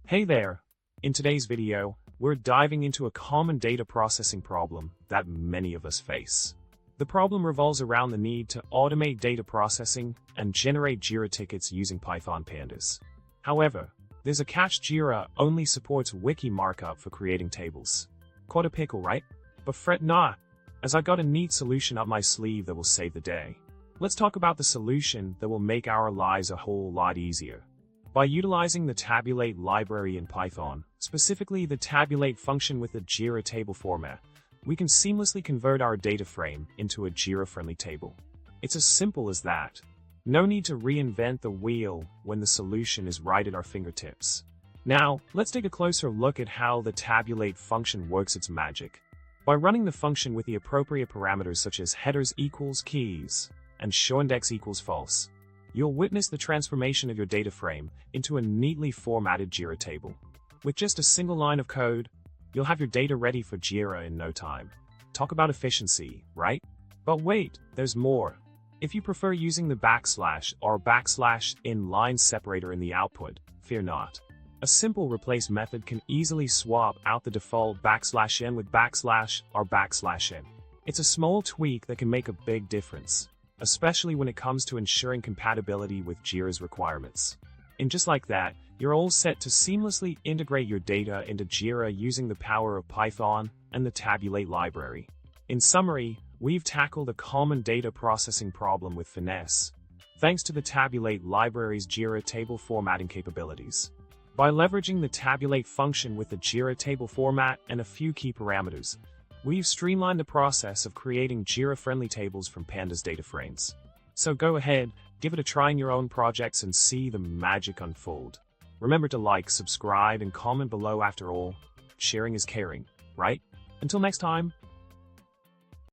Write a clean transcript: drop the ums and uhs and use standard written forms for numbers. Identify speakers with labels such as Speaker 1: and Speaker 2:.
Speaker 1: Hey there! In today's video, we're diving into a common data processing problem that many of us face. The problem revolves around the need to automate data processing and generate Jira tickets using Python pandas. However, there's a catch: Jira only supports wiki-markup for creating tables. Quite a pickle, right? But fret not, as I got a neat solution up my sleeve that will save the day. Let's talk about the solution that will make our lives a whole lot easier. By utilizing the Tabulate library in Python, specifically the Tabulate function with the Jira table format, we can seamlessly convert our data frame into a Jira-friendly table. It's as simple as that. No need to reinvent the wheel when the solution is right at our fingertips. Now, let's take a closer look at how the Tabulate function works its magic. By running the function with the appropriate parameters such as headers equals keys and showIndex equals false, you'll witness the transformation of your data frame into a neatly formatted Jira table. With just a single line of code, you'll have your data ready for Jira in no time. Talk about efficiency, right? But wait, there's more. If you prefer using the backslash or backslash in line separator in the output, fear not. A simple replace method can easily swap out the default \n with backslash or \n. It's a small tweak that can make a big difference, especially when it comes to ensuring compatibility with Jira's requirements. And just like that, you're all set to seamlessly integrate your data into Jira using the power of Python and the Tabulate library. In summary, we've tackled a common data processing problem with finesse, thanks to the Tabulate library's Jira table formatting capabilities. By leveraging the Tabulate function with the Jira table format and a few key parameters, we've streamlined the process of creating Jira-friendly tables from Pandas Dataframes. So go ahead, give it a try in your own projects and see the magic unfold. Remember to like, subscribe, and comment below. After all, sharing is caring, right? Until next time.